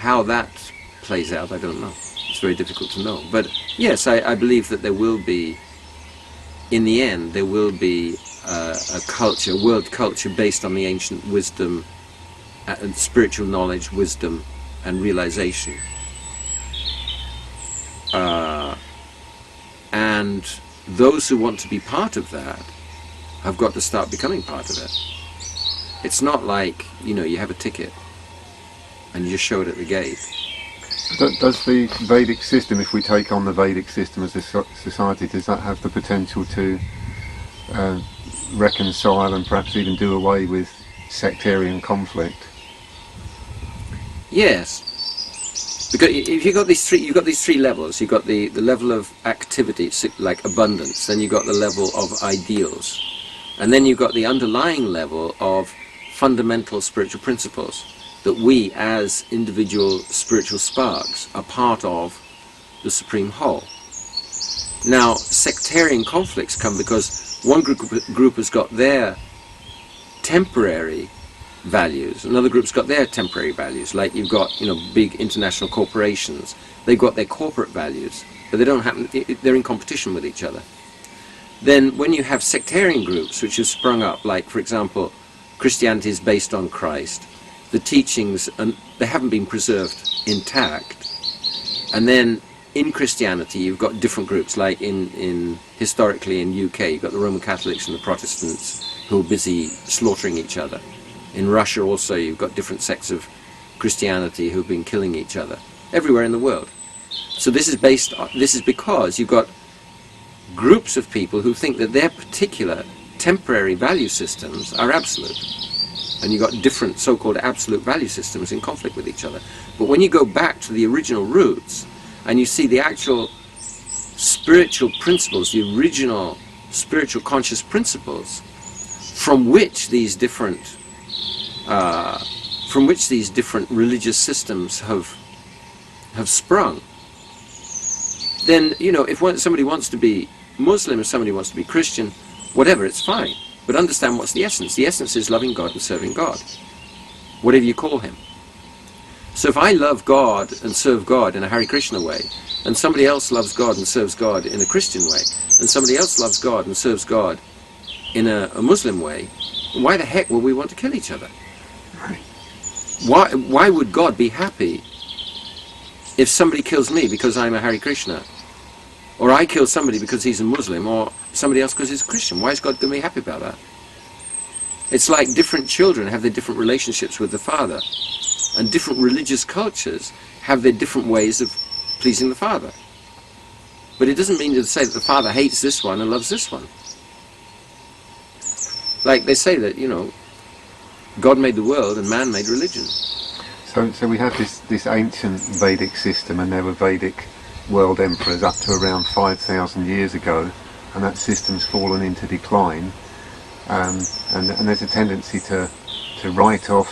How that plays out, I don't know. It's very difficult to know. But yes, I believe that there will be, in the end, there will be a culture, world culture based on the ancient wisdom and spiritual knowledge, wisdom and realization. And those who want to be part of that have got to start becoming part of it. It's not like, you have a ticket and you just show it at the gate. Does the Vedic system, if we take on the Vedic system as a society, does that have the potential to reconcile and perhaps even do away with sectarian conflict? Yes, because if you've got these three levels. You've got the level of activity, like abundance. Then you've got the level of ideals, and then you've got the underlying level of fundamental spiritual principles that we, as individual spiritual sparks, are part of the supreme whole. Now, sectarian conflicts come because one group has got their temporary values, another group's got their temporary values. Like you've got, big international corporations. They've got their corporate values, but they don't happen. They're in competition with each other. Then, when you have sectarian groups which have sprung up, like, for example, Christianity is based on Christ, the teachings, they haven't been preserved intact. And then in Christianity you've got different groups, like historically in UK you've got the Roman Catholics and the Protestants who are busy slaughtering each other. In Russia also you've got different sects of Christianity who've been killing each other everywhere in the world. So this is because you've got groups of people who think that their particular temporary value systems are absolute. And you've got different so-called absolute value systems in conflict with each other. But when you go back to the original roots and you see the actual spiritual principles, the original spiritual conscious principles from which these different religious systems have sprung, then, if somebody wants to be Muslim, if somebody wants to be Christian, whatever, it's fine. But understand what's the essence. The essence is loving God and serving God, whatever you call him. So if I love God and serve God in a Hare Krishna way, and somebody else loves God and serves God in a Christian way, and somebody else loves God and serves God in a Muslim way, why the heck will we want to kill each other? Why would God be happy if somebody kills me because I'm a Hare Krishna? Or I kill somebody because he's a Muslim, or somebody else because he's a Christian. Why is God going to be happy about that? It's like different children have their different relationships with the Father, and different religious cultures have their different ways of pleasing the Father. But it doesn't mean to say that the Father hates this one and loves this one. Like they say that, God made the world and man made religion. So we have this ancient Vedic system, and there were Vedic world emperors up to around 5,000 years ago, and that system's fallen into decline, and there's a tendency to write off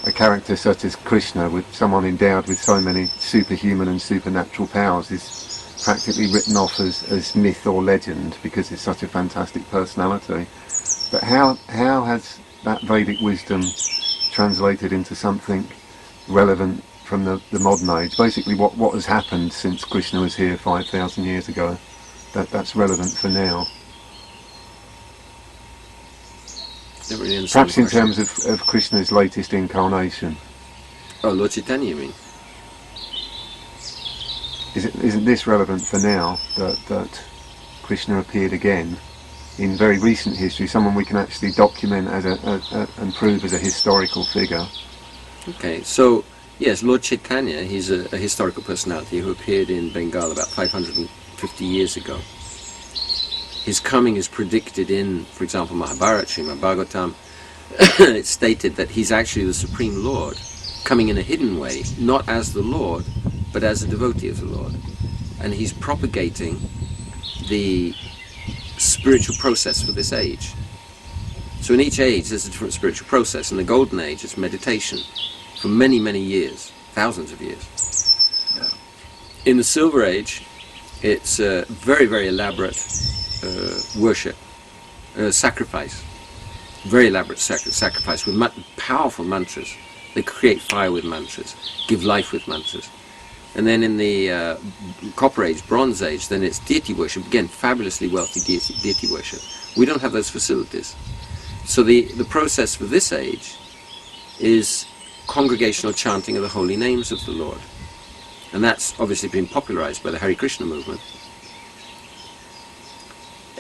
a character such as Krishna, with someone endowed with so many superhuman and supernatural powers, is practically written off as myth or legend because it's such a fantastic personality. But how has that Vedic wisdom translated into something relevant from the modern age? Basically what has happened since Krishna was here 5,000 years ago that's relevant for now? Really, perhaps in terms of Krishna's latest incarnation. Oh, Lord Chaitanya, you mean? Isn't this relevant for now, that Krishna appeared again in very recent history, someone we can actually document as and prove as a historical figure? Okay, so yes, Lord Chaitanya, he's a historical personality who appeared in Bengal about 550 years ago. His coming is predicted in, for example, Mahabharata, Srimad Bhagavatam. It's stated that he's actually the Supreme Lord, coming in a hidden way, not as the Lord, but as a devotee of the Lord. And he's propagating the spiritual process for this age. So in each age there's a different spiritual process. In the Golden Age it's meditation for many, many years, thousands of years. In the Silver Age it's very, very elaborate worship, sacrifice, very elaborate sacrifice with powerful mantras. They create fire with mantras, give life with mantras. And then in the Copper Age, Bronze Age, then it's deity worship. Again, fabulously wealthy deity worship. We don't have those facilities. So the process for this age is congregational chanting of the holy names of the Lord. And that's obviously been popularized by the Hare Krishna movement.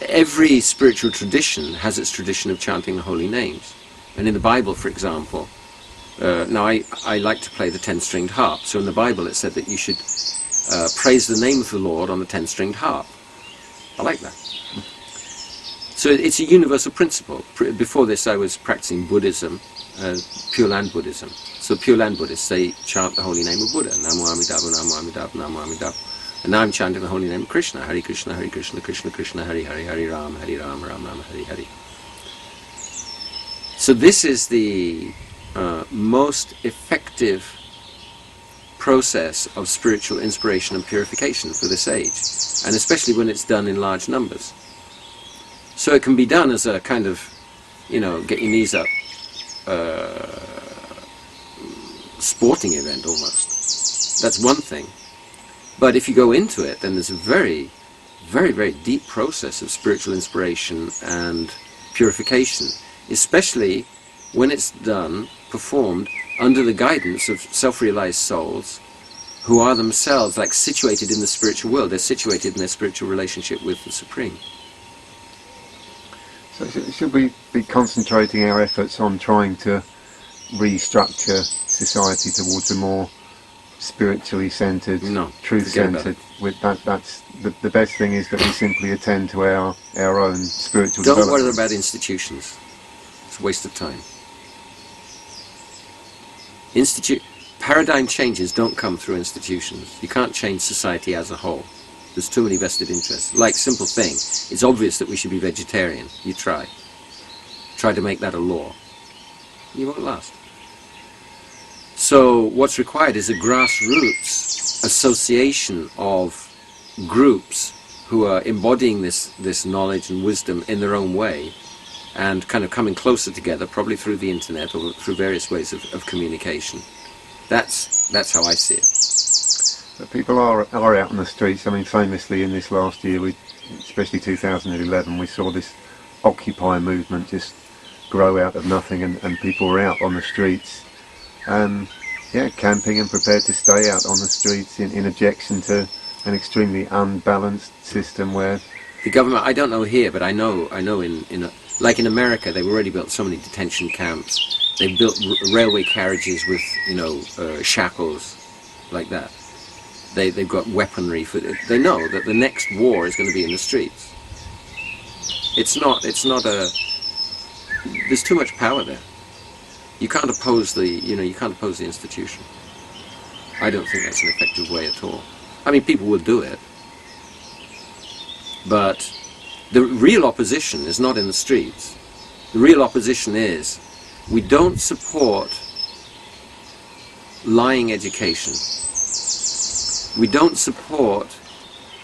Every spiritual tradition has its tradition of chanting the holy names. And in the Bible, for example, now I like to play the 10-stringed harp. So in the Bible it said that you should praise the name of the Lord on the 10-stringed harp. I like that. So it's a universal principle. Before this I was practicing Buddhism, Pure Land Buddhism. So Pure Land Buddhists, they chant the holy name of Buddha. Namo Amidabha, Namo Amidabha, Namo Amidabha. And now I'm chanting the holy name of Krishna. Hare Krishna, Hare Krishna, Krishna Krishna, Hare Hare, Hare Ram, Ram Ram, Hare Hare. So this is the most effective process of spiritual inspiration and purification for this age. And especially when it's done in large numbers. So it can be done as a kind of, get your knees up, sporting event almost. That's one thing. But if you go into it, then there's a very, very, very deep process of spiritual inspiration and purification, especially when it's performed under the guidance of self-realized souls who are themselves like situated in the spiritual world. They're situated in their spiritual relationship with the Supreme. So should we be concentrating our efforts on trying to restructure society towards a more spiritually centred, truth-centred? That's the best thing is that we simply attend to our own spiritual development. Don't worry about institutions. It's a waste of time. Paradigm changes don't come through institutions. You can't change society as a whole. There's too many vested interests. Like, simple thing, it's obvious that we should be vegetarian. You try to make that a law. You won't last. So what's required is a grassroots association of groups who are embodying this knowledge and wisdom in their own way and kind of coming closer together, probably through the internet or through various ways of communication. That's how I see it. But people are out on the streets. I mean, famously in this last year, especially 2011, we saw this Occupy movement just grow out of nothing, and people were out on the streets, camping and prepared to stay out on the streets in objection to an extremely unbalanced system where the government, I don't know here, but I know like in America, they've already built so many detention camps. They've built railway carriages with, shackles like that. They've got weaponry for it. They know that the next war is going to be in the streets. It's not there's too much power there. You can't oppose the institution. I don't think that's an effective way at all. I mean, people will do it. But the real opposition is not in the streets. The real opposition is we don't support lying education. We don't support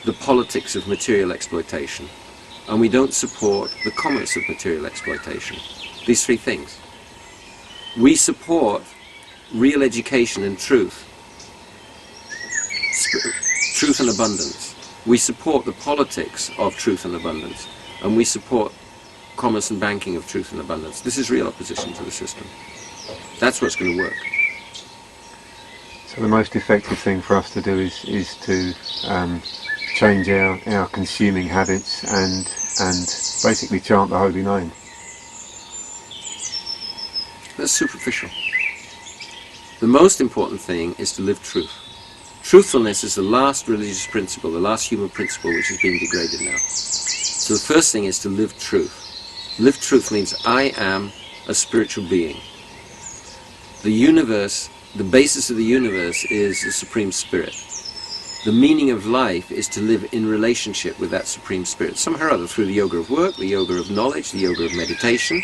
the politics of material exploitation. And we don't support the commerce of material exploitation. These three things. We support real education and truth. Truth and abundance. We support the politics of truth and abundance. And we support commerce and banking of truth and abundance. This is real opposition to the system. That's what's going to work. So the most effective thing for us to do is to change our consuming habits and basically chant the holy name. That's superficial. The most important thing is to live truth. Truthfulness is the last religious principle, the last human principle which is being degraded now. So the first thing is to live truth. Live truth means I am a spiritual being. The universe, the basis of the universe is the Supreme Spirit. The meaning of life is to live in relationship with that Supreme Spirit, somehow or other, through the yoga of work, the yoga of knowledge, the yoga of meditation,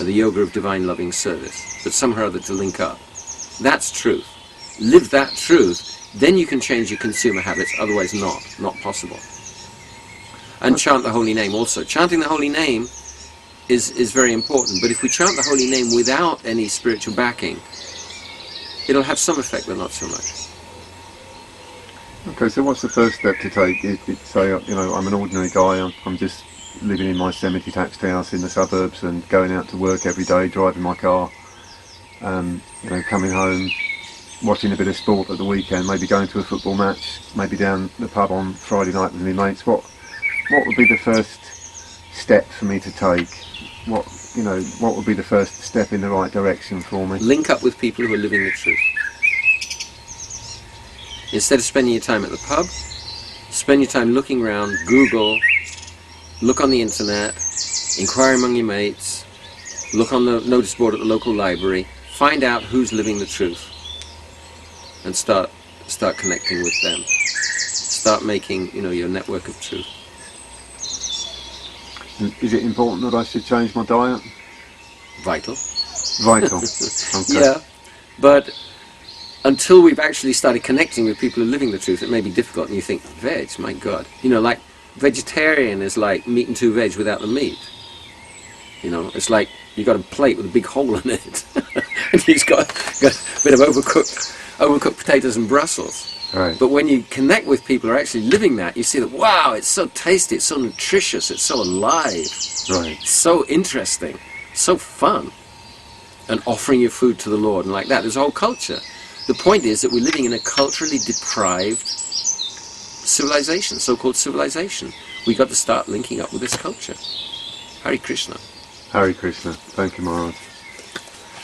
or the yoga of divine loving service, but somehow or other to link up. That's truth. Live that truth, then you can change your consumer habits, otherwise not possible. And chant the holy name also. Chanting the holy name is very important, but if we chant the holy name without any spiritual backing, it'll have some effect, but not so much. Okay, so what's the first step to take? Say, I'm an ordinary guy. I'm just living in my semi-detached house in the suburbs and going out to work every day, driving my car. Coming home, watching a bit of sport at the weekend, maybe going to a football match, maybe down the pub on Friday night with my mates. What would be the first step for me to take? What would be the first step in the right direction for me? Link up with people who are living the truth. Instead of spending your time at the pub, spend your time looking around, Google, look on the internet, inquire among your mates, look on the notice board at the local library, find out who's living the truth, and start connecting with them. Start making, your network of truth. Is it important that I should change my diet? Vital. Vital. Okay. Yeah, but until we've actually started connecting with people who are living the truth, it may be difficult, and you think, veg, my God. Like vegetarian is like meat and two veg without the meat. It's like you got a plate with a big hole in it, and you've got a bit of overcooked potatoes and Brussels. Right. But when you connect with people who are actually living that, you see that, wow, it's so tasty, it's so nutritious, it's so alive, Right. so interesting, so fun, and offering your food to the Lord and like that. There's a whole culture. The point is that we're living in a culturally deprived civilization, so-called civilization. We've got to start linking up with this culture. Hare Krishna. Hare Krishna. Thank you, Maharaj.